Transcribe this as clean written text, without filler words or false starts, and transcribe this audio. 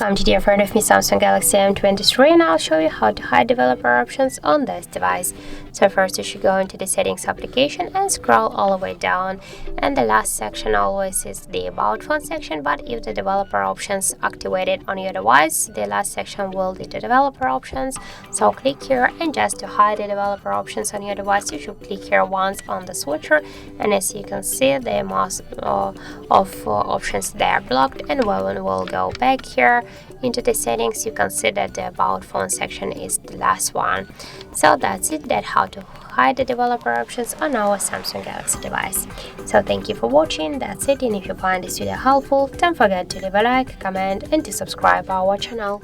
Welcome today in front of me Samsung Galaxy M23, and I'll show you how to hide developer options on this device. So first you should go into the settings application and scroll all the way down, and the last section always is the about phone section, but if the developer options activated on your device, the last section will be the developer options. So click here, and just to hide the developer options on your device you should click here once on the switcher, and as you can see the most of options they are blocked. And when we'll go back here into the settings, you can see that the about phone section is the last one. So that's it, that's how to hide the developer options on our Samsung Galaxy device. So thank you for watching, that's it, and if you find this video helpful, don't forget to leave a like, comment and to subscribe our channel.